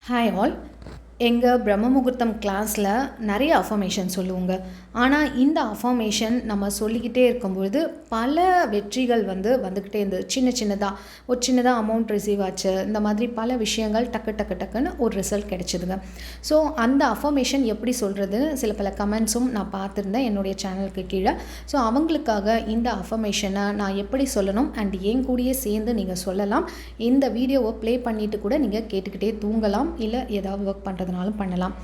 Hi all. எங்கள் பிரம்ம முகூர்த்தம் கிளாஸில் நிறைய அஃபர்மேஷன் சொல்லுவோங்க. ஆனால் இந்த அஃபர்மேஷன் நம்ம சொல்லிக்கிட்டே இருக்கும்பொழுது பல வெற்றிகள் வந்துக்கிட்டே இருந்தது. சின்னதாக சின்னதாக அமௌண்ட் ரிசீவ் ஆச்சு. இந்த மாதிரி பல விஷயங்கள் டக்குன்னு ஒரு ரிசல்ட் கிடைச்சிதுங்க. ஸோ அந்த அஃபர்மேஷன் எப்படி சொல்கிறதுன்னு பல கமெண்ட்ஸும் நான் பார்த்துருந்தேன் என்னுடைய சேனலுக்கு கீழே. ஸோ அவங்களுக்காக இந்த அஃபர்மேஷனை நான் எப்படி சொல்லணும் அண்ட் என் கூடயே சேர்ந்து நீங்கள் சொல்லலாம். இந்த வீடியோவை ப்ளே பண்ணிவிட்டு கூட நீங்கள் கேட்டுக்கிட்டே தூங்கலாம், இல்லை ஏதாவது ஒர்க் பண்ணுறதுனாலும் பண்ணலாம்.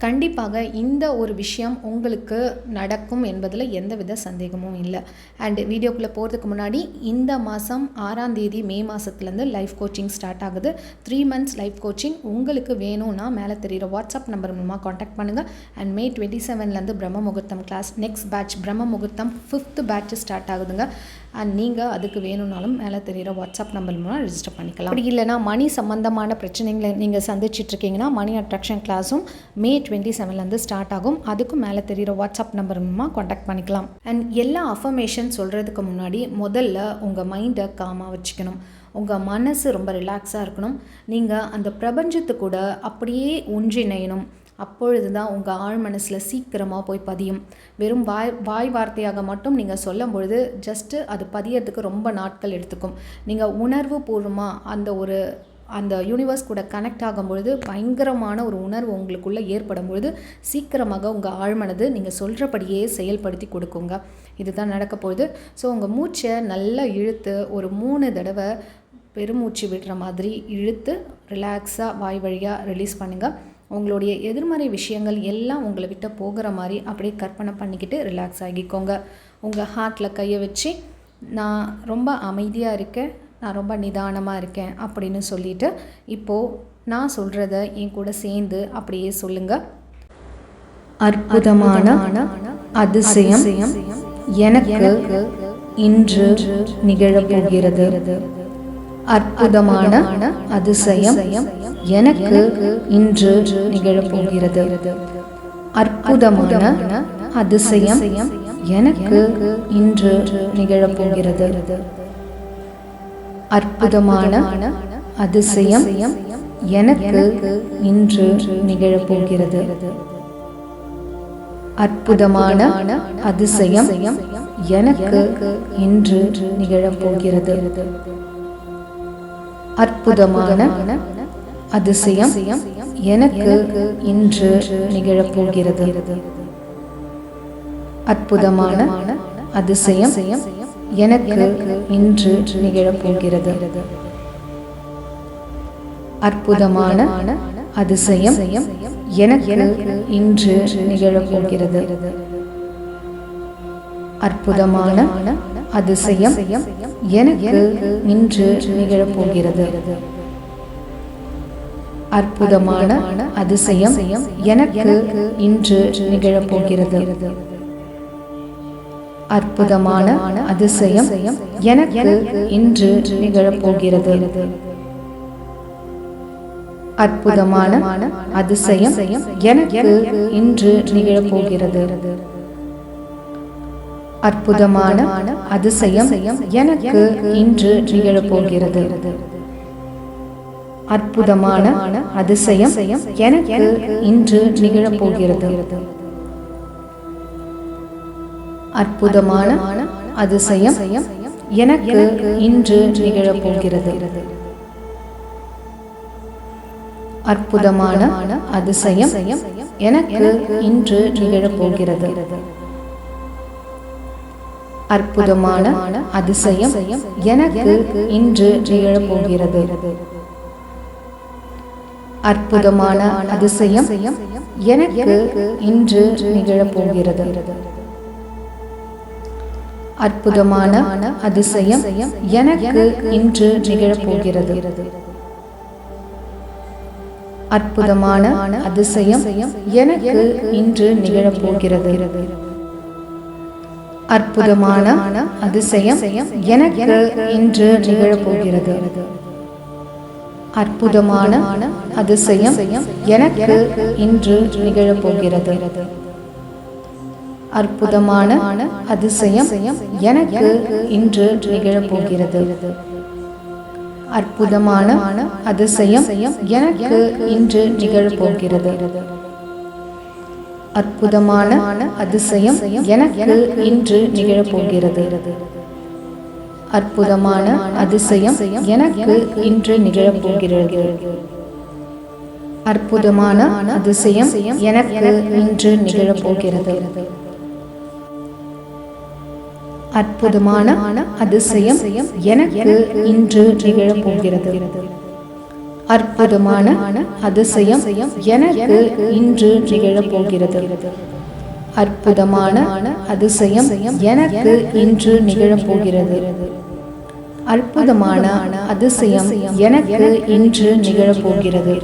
கண்டிப்பாக இந்த ஒரு விஷயம் உங்களுக்கு நடக்கும் என்பதில் எந்தவித சந்தேகமும் இல்லை. அண்ட் வீடியோக்குள்ளே போகிறதுக்கு முன்னாடி இந்த மாதம் 6ஆம் தேதி மே மாதத்துலேருந்து லைஃப் கோச்சிங் ஸ்டார்ட் ஆகுது. 3 months லைஃப் கோச்சிங் உங்களுக்கு வேணும்னா மேலே தெரிகிற வாட்ஸ்அப் நம்பர் மூலமாக காண்டாக்ட் பண்ணுங்கள். அண்ட் மே 27லேருந்து பிரம்ம முகூர்த்தம் கிளாஸ் நெக்ஸ்ட் பேட்ச் பிரம்ம முகூர்த்தம் 5th பேட்ச் ஸ்டார்ட் ஆகுதுங்க. அண்ட் நீங்கள் அதுக்கு வேணும்னாலும் மேலே தெரிகிற வாட்ஸ்அப் நம்பர் மூலம் ரெஜிஸ்டர் பண்ணிக்கலாம். அப்படி இல்லைனா மணி சம்மந்தமான பிரச்சனைகளை நீங்கள் சந்திச்சிட்ருக்கீங்கன்னா மணி அட்ராக்ஷன் கிளாஸும் மே 27லேருந்து ஸ்டார்ட் ஆகும். அதுக்கும் மேலே தெரிகிற வாட்ஸ்அப் நம்பர் மூலமாக காண்டாக்ட் பண்ணிக்கலாம். அண்ட் எல்லா அஃபர்மேஷன் சொல்கிறதுக்கு முன்னாடி முதல்ல உங்கள் மைண்டை காமாக வச்சுக்கணும். உங்கள் மனசு ரொம்ப ரிலாக்ஸாக இருக்கணும். நீங்கள் அந்த பிரபஞ்சத்து கூட அப்படியே ஒன்றிணையணும். அப்பொழுது தான் உங்கள் ஆழ் மனசில் சீக்கிரமாக போய் பதியும். வெறும் வாய் வார்த்தையாக மட்டும் நீங்கள் சொல்லும் பொழுது ஜஸ்ட்டு அது பதியறதுக்கு ரொம்ப நாட்கள் எடுத்துக்கும். நீங்கள் உணர்வு பூர்வமாக அந்த யூனிவர்ஸ் கூட கனெக்ட் ஆகும்பொழுது பயங்கரமான ஒரு உணர்வு உங்களுக்குள்ளே ஏற்படும் பொழுது சீக்கிரமாக உங்கள் ஆழ்மனது நீங்கள் சொல்கிறபடியே செயல்படுத்தி கொடுக்குங்க. இதுதான் நடக்க போகுது. ஸோ உங்கள் மூச்சை நல்லா இழுத்து ஒரு 3 தடவை பெருமூச்சு விடுற மாதிரி இழுத்து ரிலாக்ஸாக வாய் வழியாக ரிலீஸ் பண்ணுங்கள். உங்களுடைய எதிர்மறை விஷயங்கள் எல்லாம் உங்களை விட்டு போகிற மாதிரி அப்படியே கற்பனை பண்ணிக்கிட்டு ரிலாக்ஸ் ஆகிக்கோங்க. உங்கள் ஹார்ட்டில் கையை வச்சு நான் ரொம்ப அமைதியாக இருக்கேன், நான் ரொம்ப நிதானமாக இருக்கேன் அப்படின்னு சொல்லிவிட்டு இப்போது நான் சொல்கிறத என் கூட சேர்ந்து அப்படியே சொல்லுங்கள். அற்புதமான அதிசயம் எனக்கு இன்று நிகழப்போகிறது. அற்புதமான அதிசயம் எனக்கு இன்று நிகழப்போகிறது. அற்புதமான அதிசயம் எனக்கு இன்று நிகழப்போகிறது. அற்புதமான அதிசயம் எனக்கு இன்று நிகழப்போகிறது. அற்புதமான அதிசயம் எனக்கு இன்று நிகழப்போகிறது. அற்புதமான அதிசயம் எனக்கு இன்று நிகழப்போகிறது. அற்புதமான அதிசயம் எனக்கு இன்று நிகழப்போகிறது. அற்புதமான அதிசயம் எனக்கு இன்று நிகழப்போகிறது. அற்புதமான அதிசயம் எனக்கு இன்று நிகழப்போகிறது. அற்புதமான அதிசயம் எனக்கு இன்று நிகழப்போகிறது. அற்புதமான அதிசயம் எனக்கு இன்று நிகழப்போகிறது. அற்புதமான அதிசயம் எனக்கு இன்று நிகழப்போகிறது. அற்புதமான அதிசயம் எனக்கு இன்று நிகழப்போகிறது. அற்புதமான அதிசயம் எனக்கு இன்று நிகழப்போகிறது. அற்புதமான அதிசயம் எனக்கு இன்று நிகழப்போகிறது. அற்புதமான அதிசயம் எனக்கு இன்று நிகழப்போகிறது. அற்புதமான அதிசயம் எனக்கு இன்று நிகழப்போகிறது. அற்புதமான அதிசயம் எனக்கு இன்று நிகழப்போகிறது. அற்புதமான அதிசயம் எனக்கு இன்று நிகழப்போகிறது. அற்புதமான அதிசயம் எனக்கு இன்று நிகழப்போகிறது. அற்புதமான அதிசயம் எனக்கு இன்று நிகழப்போகிறது. அற்புதமான அதிசயம் எனக்கு இன்று நிகழப்போகிறது. அற்புதமான அதிசயம் எனக்கு இன்று நிகழப்போகிறது. அற்புதமான அதிசயம் எனக்கு இன்று நிகழப்போகிறது. அற்புதமான அதிசயம் எனக்கு இன்று நிகழப்போகிறது. அற்புதமான அதிசயம் எனக்கு இன்று நிகழப்போகிறது. அற்புதமான அதிசயம் எனக்கு இன்று நிகழப்போகிறது. அற்புதமான அதிசயம் எனக்கு இன்று நிகழப்போகிறது. அற்புதமான அதிசயம் எனக்கு இன்று நிகழப்போகிறது. அற்புதமான அதிசயம் எனக்கு இன்று நிகழப்போகிறது. அற்புதமான அதிசயம் எனக்கு இன்று நிகழப்போகிறது.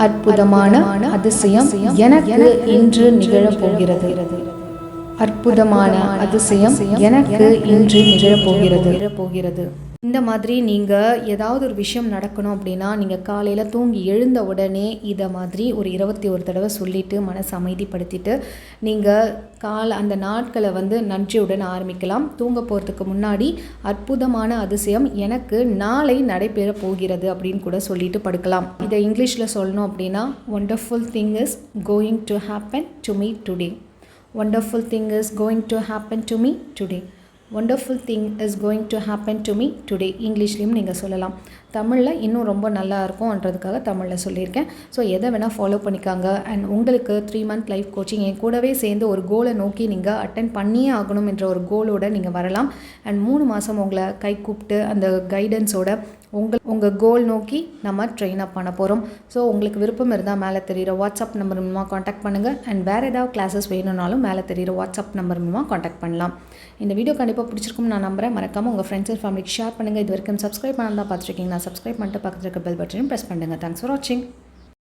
அற்புதமான அதிசயம் எனக்கு இன்று நிகழப்போகிறது. அற்புதமான அதிசயம் எனக்கு இன்று நிகழப்போகிறது. இந்த மாதிரி நீங்கள் ஏதாவது ஒரு விஷயம் நடக்கணும் அப்படின்னா நீங்கள் காலையில் தூங்கி எழுந்த உடனே இதை மாதிரி ஒரு 21 தடவை சொல்லிவிட்டு மனசை அமைதிப்படுத்திட்டு நீங்கள் அந்த நாட்களை நன்றியுடன் ஆரம்பிக்கலாம். தூங்க போகிறதுக்கு முன்னாடி அற்புதமான அதிசயம் எனக்கு நாளை நடைபெற போகிறது அப்படின்னு கூட சொல்லிட்டு படுக்கலாம். இதை இங்கிலீஷில் சொல்லணும் அப்படின்னா wonderful thing is going to happen to me today. Wonderful thing is going to happen to me today. Wonderful thing is going to happen to me today. இங்கிலீஷ்லேயும் நீங்கள் சொல்லலாம். தமிழில் இன்னும் ரொம்ப நல்லா இருக்கும்ன்றதுக்காக தமிழில் சொல்லியிருக்கேன். ஸோ எதை வேணால் ஃபாலோ பண்ணிக்காங்க. அண்ட் உங்களுக்கு 3 month லைஃப் கோச்சிங் என் கூடவே சேர்ந்து ஒரு கோலை நோக்கி நீங்கள் அட்டென்ட் பண்ணியே ஆகணும் என்ற ஒரு கோலோடு நீங்கள் வரலாம். அண்ட் 3 மாதம் உங்களை கை கூப்பிட்டு அந்த கைடன்ஸோட உங்கள் கோல் நோக்கி நம்ம ட்ரெயின் அப் பண்ண போகிறோம். ஸோ உங்களுக்கு விருப்பம் இருந்தால் மேலே தெரிகிற வாட்ஸ்அப் நம்பர் மூலமாக காண்டாக்ட் பண்ணுங்கள். அண்ட் வேறு ஏதாவது கிளாஸஸ் வேணும்னாலும் மேலே தெரிகிற வாட்ஸ்அப் நம்பர் மூலமாக காண்டாக்ட் பண்ணலாம். இந்த வீடியோ கண்டிப்பாக பிடிச்சிருக்கும் நான் நம்புகிறேன். மறக்காமல் உங்கள் ஃப்ரெண்ட்ஸ் அண்ட் ஃபேமிலிக்கு ஷேர் பண்ணுங்கள். இது வரைக்கும் சப்ஸ்கிரைப் பண்ணால் தான் பார்த்துருக்கீங்கன்னா சப்ஸ்கிரைப் பண்ணிட்டு பக்கத்தில் இருக்க பெல் பட்டனையும் ப்ரெஸ் பண்ணுங்கள். தேங்க்ஸ் ஃபார் வாட்சிங்.